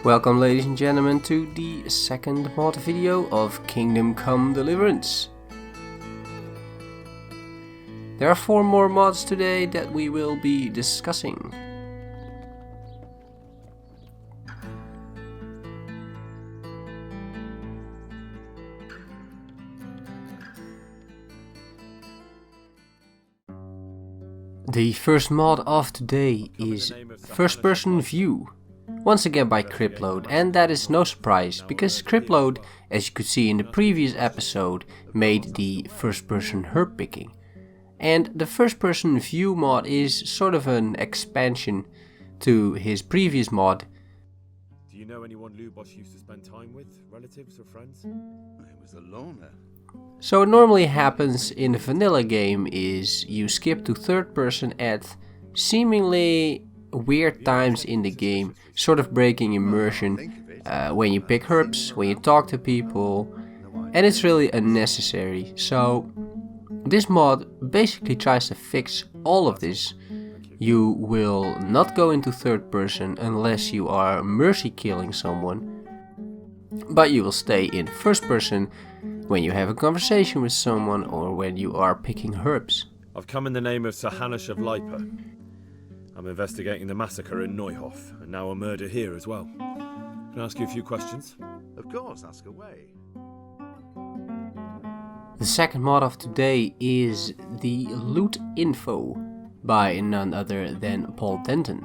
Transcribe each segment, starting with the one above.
Welcome ladies and gentlemen to the second mod video of Kingdom Come Deliverance. There are 4 more mods today that we will be discussing. The first mod of today is First Person View, once again by CryptLoad, and that is no surprise because CryptLoad, as you could see in the previous episode, made the first person herb picking. And the first person view mod is sort of an expansion to his previous mod. Do you know anyone Lubos used to spend time with? Relatives or friends? I was a loner. So what normally happens in the vanilla game is you skip to third person at seemingly weird times in the game, sort of breaking immersion when you pick herbs, when you talk to people, and it's really unnecessary. So this mod basically tries to fix all of this. You will not go into third person unless you are mercy killing someone, but you will stay in first person when you have a conversation with someone or when you are picking herbs. I've come in the name of Sir Hanush of Lipa. I'm investigating the massacre in Neuhof, and now a murder here as well. Can I ask you a few questions? Of course, ask away. The second mod of today is the Loot Info by none other than PaulDenton.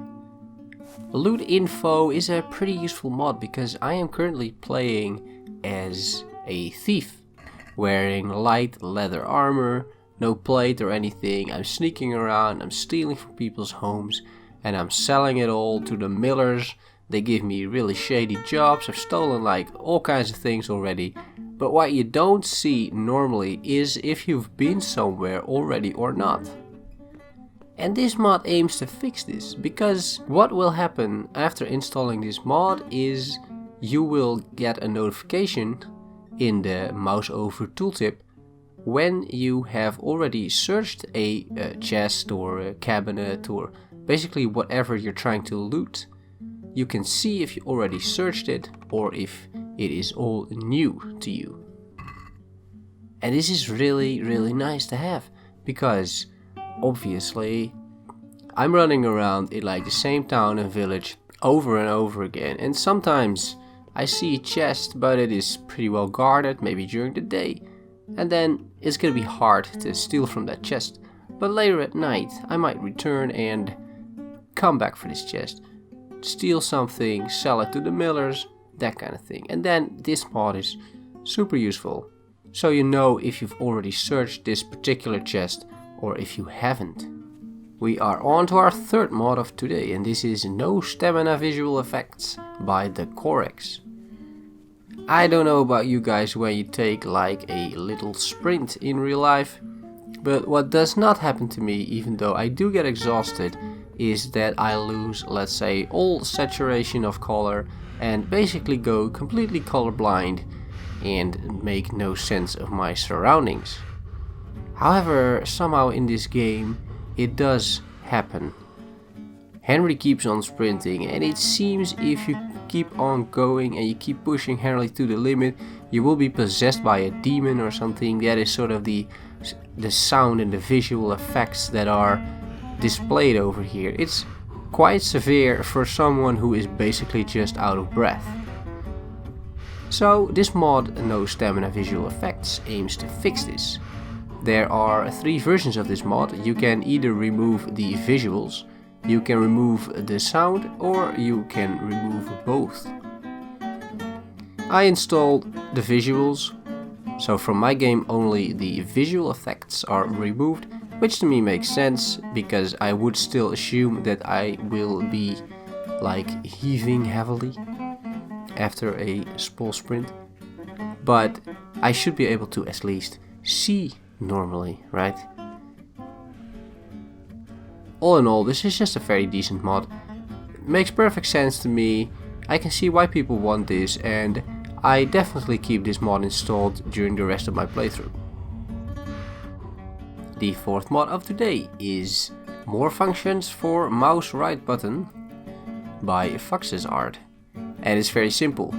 Loot Info is a pretty useful mod because I am currently playing as a thief, wearing light leather armor, no plate or anything. I'm sneaking around, I'm stealing from people's homes, and I'm selling it all to the millers. They give me really shady jobs. I've stolen like all kinds of things already. But what you don't see normally is if you've been somewhere already or not. And this mod aims to fix this, because what will happen after installing this mod is you will get a notification in the mouse over tooltip when you have already searched a chest or a cabinet or basically whatever you're trying to loot. You can see if you already searched it or if it is all new to you. And this is really nice to have, because obviously I'm running around in like the same town and village over and over again, and sometimes I see a chest but it is pretty well guarded, maybe during the day, and then it's gonna be hard to steal from that chest. But later at night I might return and come back for this chest, steal something, sell it to the millers, that kind of thing. And then this mod is super useful, so you know if you've already searched this particular chest or if you haven't. We are on to our third mod of today, and this is No Stamina Visual Effects by TheCorex. I don't know about you guys when you take like a little sprint in real life, but what does not happen to me, even though I do get exhausted, is that I lose, let's say, all saturation of color and basically go completely colorblind and make no sense of my surroundings. However, somehow in this game it does happen. Henry keeps on sprinting, and it seems if you keep on going and you keep pushing Henry to the limit, you will be possessed by a demon or something. That is sort of the sound and the visual effects that are displayed over here. It's quite severe for someone who is basically just out of breath. So this mod, No Stamina Visual Effects, aims to fix this. There are 3 versions of this mod. You can either remove the visuals, you can remove the sound, or you can remove both. I installed the visuals, so from my game only the visual effects are removed, which to me makes sense because I would still assume that I will be like heaving heavily after a small sprint, but I should be able to at least see normally, right? All in all, this is just a very decent mod. It makes perfect sense to me. I can see why people want this, and I definitely keep this mod installed during the rest of my playthrough. The fourth mod of today is More Functions for Mouse Right Button by fuxsart. And it's very simple.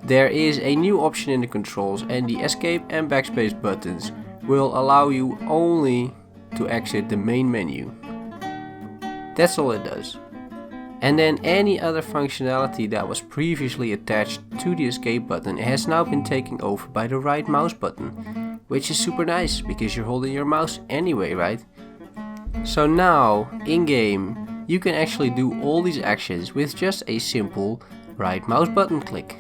There is a new option in the controls, and the escape and backspace buttons will allow you only to exit the main menu. That's all it does. And then any other functionality that was previously attached to the escape button has now been taken over by the right mouse button, which is super nice because you're holding your mouse anyway, right? So now, in game, you can actually do all these actions with just a simple right mouse button click.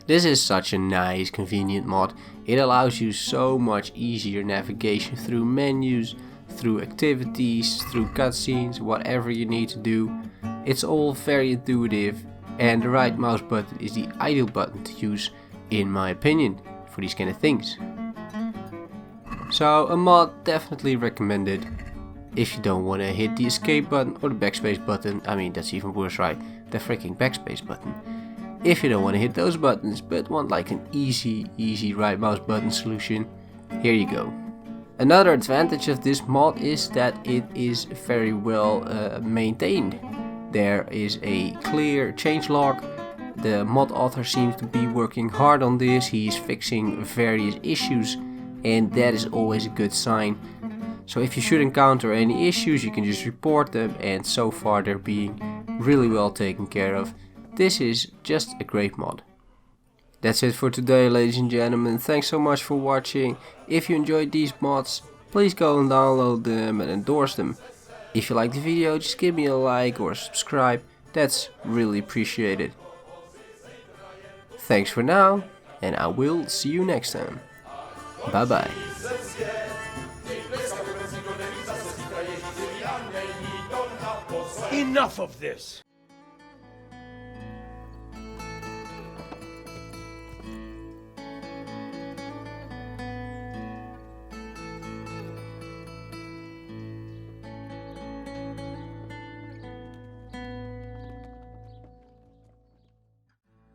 This is such a nice, convenient mod. It allows you so much easier navigation through menus, through activities, through cutscenes, whatever you need to do. It's all very intuitive, and the right mouse button is the ideal button to use, in my opinion, for these kind of things. So a mod definitely recommended if you don't want to hit the escape button or the backspace button. I mean, that's even worse, right? The freaking backspace button. If you don't want to hit those buttons but want like an easy right mouse button solution, here you go. Another advantage of this mod is that it is very well maintained. There is a clear changelog. The mod author seems to be working hard on this. He's fixing various issues, and that is always a good sign. So if you should encounter any issues, you can just report them, and so far they're being really well taken care of. This is just a great mod. That's it for today, ladies and gentlemen. Thanks so much for watching. If you enjoyed these mods, please go and download them and endorse them. If you like the video, just give me a like or subscribe. That's really appreciated. Thanks for now, and I will see you next time. Bye bye. Enough of this!